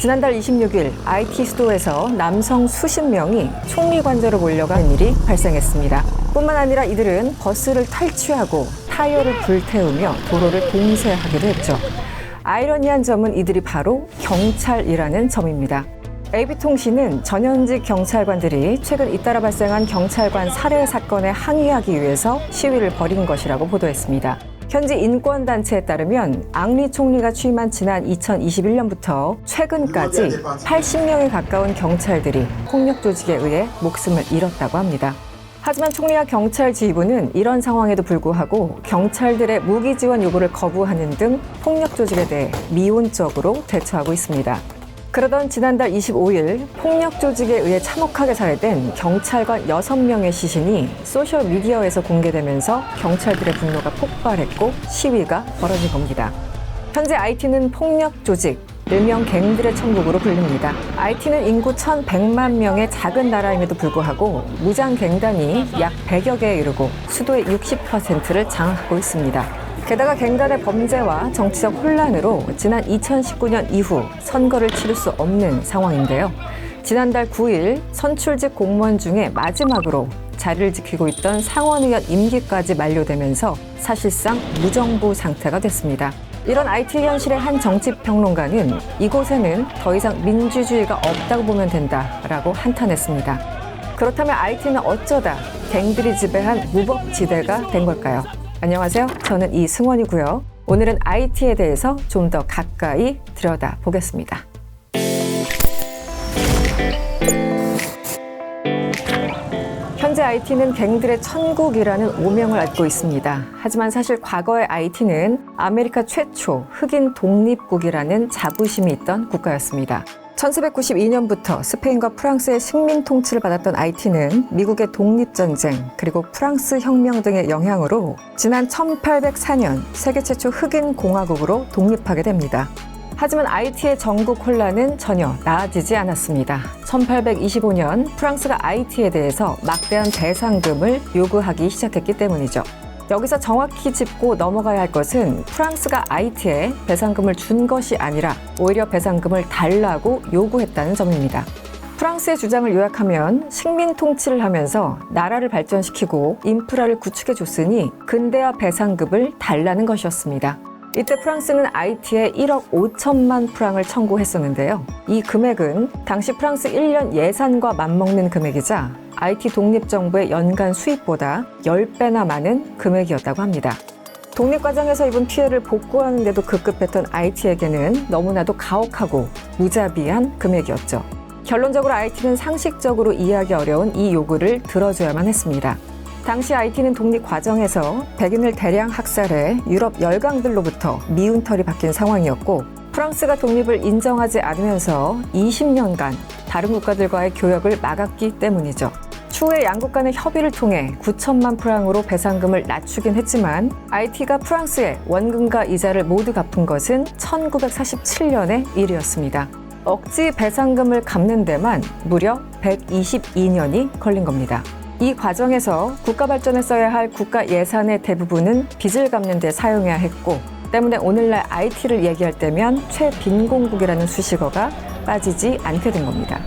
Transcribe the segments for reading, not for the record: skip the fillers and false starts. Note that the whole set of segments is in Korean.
지난달 26일 IT 수도에서 남성 수십 명이 총리 관저로 몰려간 일이 발생했습니다. 뿐만 아니라 이들은 버스를 탈취하고 타이어를 불태우며 도로를 봉쇄하기도 했죠. 아이러니한 점은 이들이 바로 경찰이라는 점입니다. AP통신은 전현직 경찰관들이 최근 잇따라 발생한 경찰관 살해 사건에 항의하기 위해서 시위를 벌인 것이라고 보도했습니다. 현지 인권단체에 따르면 앙리 총리가 취임한 지난 2021년부터 최근까지 80명에 가까운 경찰들이 폭력 조직에 의해 목숨을 잃었다고 합니다. 하지만 총리와 경찰 지휘부는 이런 상황에도 불구하고 경찰들의 무기 지원 요구를 거부하는 등 폭력 조직에 대해 미온적으로 대처하고 있습니다. 그러던 지난달 25일 폭력 조직에 의해 참혹하게 살해된 경찰관 6명의 시신이 소셜미디어에서 공개되면서 경찰들의 분노가 폭발했고 시위가 벌어진 겁니다. 현재 IT는 폭력 조직, 일명 갱들의 천국으로 불립니다. IT는 인구 1,100만 명의 작은 나라임에도 불구하고 무장 갱단이 약 100여 개에 이르고 수도의 60%를 장악하고 있습니다. 게다가 갱단의 범죄와 정치적 혼란으로 지난 2019년 이후 선거를 치를 수 없는 상황인데요. 지난달 9일 선출직 공무원 중에 마지막으로 자리를 지키고 있던 상원의원 임기까지 만료되면서 사실상 무정부 상태가 됐습니다. 이런 IT 현실의 한 정치평론가는 이곳에는 더 이상 민주주의가 없다고 보면 된다라고 한탄했습니다. 그렇다면 IT는 어쩌다 갱들이 지배한 무법지대가 된 걸까요? 안녕하세요. 저는 이승원이고요. 오늘은 IT에 대해서 좀 더 가까이 들여다보겠습니다. 현재 IT는 갱들의 천국이라는 오명을 얻고 있습니다. 하지만 사실 과거의 IT는 아메리카 최초 흑인 독립국이라는 자부심이 있던 국가였습니다. 1492년부터 스페인과 프랑스의 식민 통치를 받았던 IT는 미국의 독립전쟁 그리고 프랑스 혁명 등의 영향으로 지난 1804년 세계 최초 흑인 공화국으로 독립하게 됩니다. 하지만 IT의 전국 혼란은 전혀 나아지지 않았습니다. 1825년 프랑스가 IT에 대해서 막대한 배상금을 요구하기 시작했기 때문이죠. 여기서 정확히 짚고 넘어가야 할 것은 프랑스가 IT에 배상금을 준 것이 아니라 오히려 배상금을 달라고 요구했다는 점입니다. 프랑스의 주장을 요약하면 식민 통치를 하면서 나라를 발전시키고 인프라를 구축해줬으니 근대화 배상금을 달라는 것이었습니다. 이때 프랑스는 IT에 1억 5천만 프랑을 청구했었는데요. 이 금액은 당시 프랑스 1년 예산과 맞먹는 금액이자 IT 독립정부의 연간 수입보다 10배나 많은 금액이었다고 합니다. 독립 과정에서 입은 피해를 복구하는 데도 급급했던 IT에게는 너무나도 가혹하고 무자비한 금액이었죠. 결론적으로 IT는 상식적으로 이해하기 어려운 이 요구를 들어줘야만 했습니다. 당시 IT는 독립 과정에서 백인을 대량 학살해 유럽 열강들로부터 미운 털이 박힌 상황이었고 프랑스가 독립을 인정하지 않으면서 20년간 다른 국가들과의 교역을 막았기 때문이죠. 추후에 양국 간의 협의를 통해 9천만 프랑으로 배상금을 낮추긴 했지만 IT가 프랑스에 원금과 이자를 모두 갚은 것은 1947년의 일이었습니다. 억지 배상금을 갚는 데만 무려 122년이 걸린 겁니다. 이 과정에서 국가 발전에 써야 할 국가 예산의 대부분은 빚을 갚는 데 사용해야 했고 때문에 오늘날 IT를 얘기할 때면 최빈공국이라는 수식어가 빠지지 않게 된 겁니다.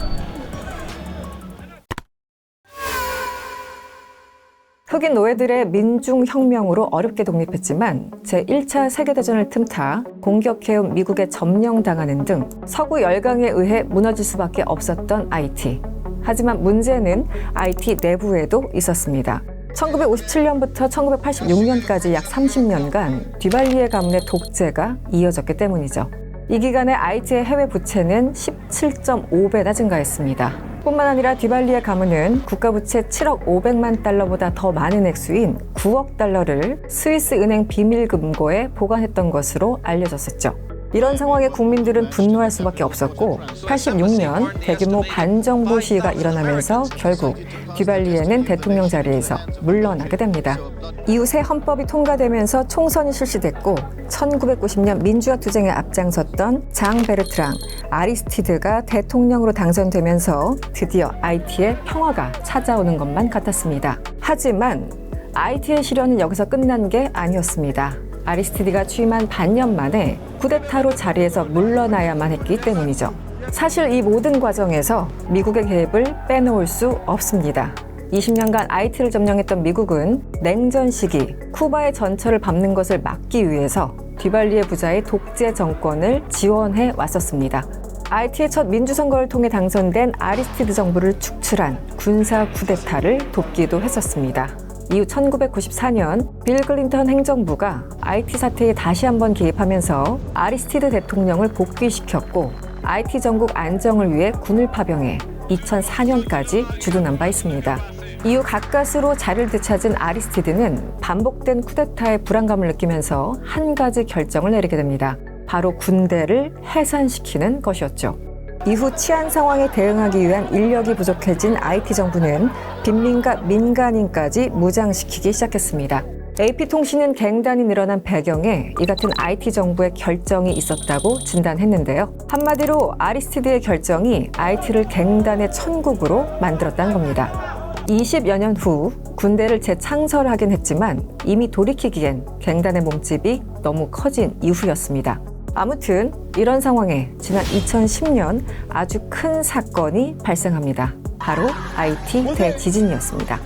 흑인 노예들의 민중혁명으로 어렵게 독립했지만 제1차 세계대전을 틈타 공격해온 미국에 점령당하는 등 서구 열강에 의해 무너질 수밖에 없었던 IT. 하지만 문제는 IT 내부에도 있었습니다. 1957년부터 1986년까지 약 30년간 듀발리에 가문의 독재가 이어졌기 때문이죠. 이 기간에 IT의 해외 부채는 17.5배나 증가했습니다. 뿐만 아니라 듀발리에 가문은 국가부채 7억 500만 달러보다 더 많은 액수인 9억 달러를 스위스 은행 비밀금고에 보관했던 것으로 알려졌었죠. 이런 상황에 국민들은 분노할 수밖에 없었고 86년 대규모 반정부 시위가 일어나면서 결국 듀발리에는 대통령 자리에서 물러나게 됩니다. 이후 새 헌법이 통과되면서 총선이 실시됐고 1990년 민주화 투쟁에 앞장섰던 장 베르트랑 아리스티드가 대통령으로 당선되면서 드디어 IT의 평화가 찾아오는 것만 같았습니다. 하지만 IT의 시련은 여기서 끝난 게 아니었습니다. 아리스티드가 취임한 반년 만에 쿠데타로 자리에서 물러나야만 했기 때문이죠. 사실 이 모든 과정에서 미국의 개입을 빼놓을 수 없습니다. 20년간 IT를 점령했던 미국은 냉전 시기 쿠바의 전철을 밟는 것을 막기 위해서 뒤발리의 부자의 독재 정권을 지원해 왔었습니다. IT의 첫 민주선거를 통해 당선된 아리스티드 정부를 축출한 군사 쿠데타를 돕기도 했었습니다. 이후 1994년 빌 클린턴 행정부가 IT 사태에 다시 한번 개입하면서 아리스티드 대통령을 복귀시켰고 IT 전국 안정을 위해 군을 파병해 2004년까지 주둔한 바 있습니다. 이후 가까스로 자리를 되찾은 아리스티드는 반복된 쿠데타의 불안감을 느끼면서 한 가지 결정을 내리게 됩니다. 바로 군대를 해산시키는 것이었죠. 이후 치안 상황에 대응하기 위한 인력이 부족해진 IT 정부는 빈민가 민간인까지 무장시키기 시작했습니다. AP통신은 갱단이 늘어난 배경에 이 같은 IT 정부의 결정이 있었다고 진단했는데요. 한마디로 아리스티드의 결정이 IT를 갱단의 천국으로 만들었다는 겁니다. 20여 년 후 군대를 재창설하긴 했지만 이미 돌이키기엔 갱단의 몸집이 너무 커진 이후였습니다. 아무튼 이런 상황에 지난 2010년 아주 큰 사건이 발생합니다. 바로 IT 대지진이었습니다.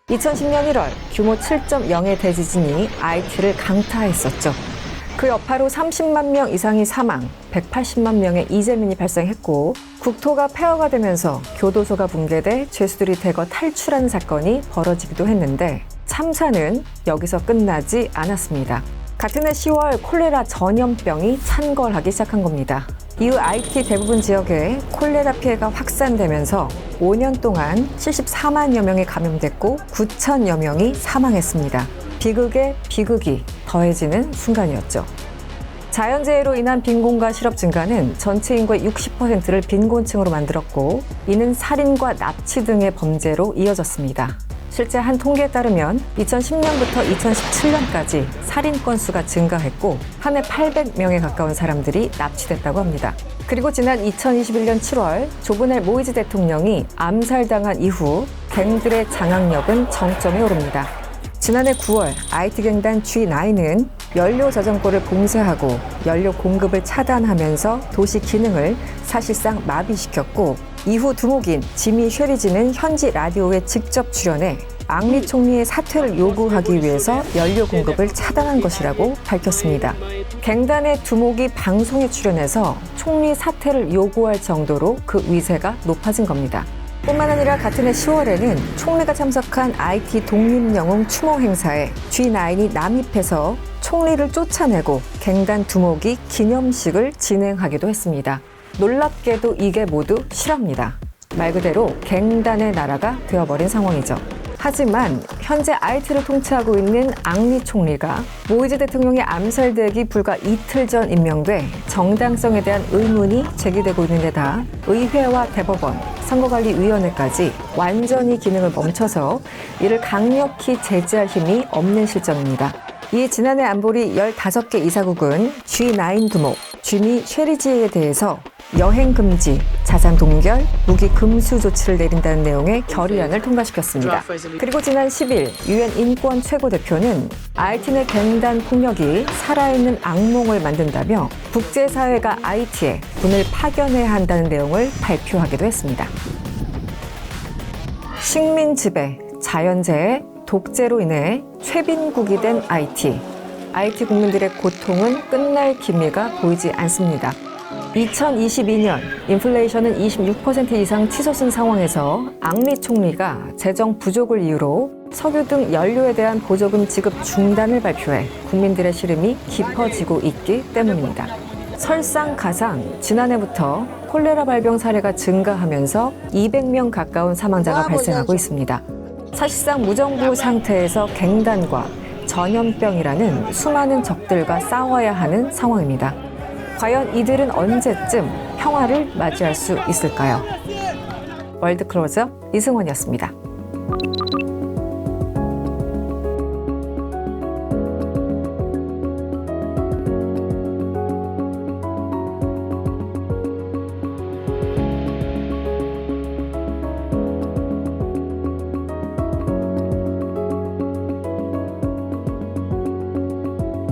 2010년 1월 규모 7.0의 대지진이 IT를 강타했었죠. 그 여파로 30만 명 이상이 사망, 180만 명의 이재민이 발생했고 국토가 폐허가 되면서 교도소가 붕괴돼 죄수들이 대거 탈출하는 사건이 벌어지기도 했는데 참사는 여기서 끝나지 않았습니다. 같은 해 10월 콜레라 전염병이 창궐하기 시작한 겁니다. 이후 IT 대부분 지역에 콜레라 피해가 확산되면서 5년 동안 74만여 명이 감염됐고 9천여 명이 사망했습니다. 비극에 비극이 더해지는 순간이었죠. 자연재해로 인한 빈곤과 실업 증가는 전체 인구의 60%를 빈곤층으로 만들었고 이는 살인과 납치 등의 범죄로 이어졌습니다. 실제 한 통계에 따르면 2010년부터 2017년까지 살인 건수가 증가했고 한 해 800명에 가까운 사람들이 납치됐다고 합니다. 그리고 지난 2021년 7월 조브넬 모이즈 대통령이 암살당한 이후 갱들의 장악력은 정점에 오릅니다. 지난해 9월 IT 갱단 G9은 연료 저장고를 봉쇄하고 연료 공급을 차단하면서 도시 기능을 사실상 마비시켰고 이후 두목인 지미 쉐리지는 현지 라디오에 직접 출연해 앙리 총리의 사퇴를 요구하기 위해서 연료 공급을 차단한 것이라고 밝혔습니다. 갱단의 두목이 방송에 출연해서 총리 사퇴를 요구할 정도로 그 위세가 높아진 겁니다. 뿐만 아니라 같은 해 10월에는 총리가 참석한 IT 독립영웅 추모 행사에 G9이 남입해서 총리를 쫓아내고 갱단 두목이 기념식을 진행하기도 했습니다. 놀랍게도 이게 모두 실화입니다. 말 그대로 갱단의 나라가 되어버린 상황이죠. 하지만 현재 IT를 통치하고 있는 앙리 총리가 모이즈 대통령이 암살되기 불과 이틀 전 임명돼 정당성에 대한 의문이 제기되고 있는 데다 의회와 대법원, 선거관리위원회까지 완전히 기능을 멈춰서 이를 강력히 제재할 힘이 없는 실정입니다. 이 지난해 안보리 15개 이사국은 G9 두목, 지미 쉐리지에 대해서 여행 금지, 자산 동결, 무기 금수 조치를 내린다는 내용의 결의안을 통과시켰습니다. 그리고 지난 10일 유엔 인권 최고대표는 IT 내 갱단 폭력이 살아있는 악몽을 만든다며 국제사회가 IT에 군을 파견해야 한다는 내용을 발표하기도 했습니다. 식민 지배, 자연재해, 독재로 인해 최빈국이 된 IT 국민들의 고통은 끝날 기미가 보이지 않습니다. 2022년 인플레이션은 26% 이상 치솟은 상황에서 앙리 총리가 재정 부족을 이유로 석유 등 연료에 대한 보조금 지급 중단을 발표해 국민들의 시름이 깊어지고 있기 때문입니다. 설상가상 지난해부터 콜레라 발병 사례가 증가하면서 200명 가까운 사망자가 발생하고 있습니다. 사실상 무정부 상태에서 갱단과 전염병이라는 수많은 적들과 싸워야 하는 상황입니다. 과연 이들은 언제쯤 평화를 맞이할 수 있을까요? 월드클로즈업 이승원이었습니다.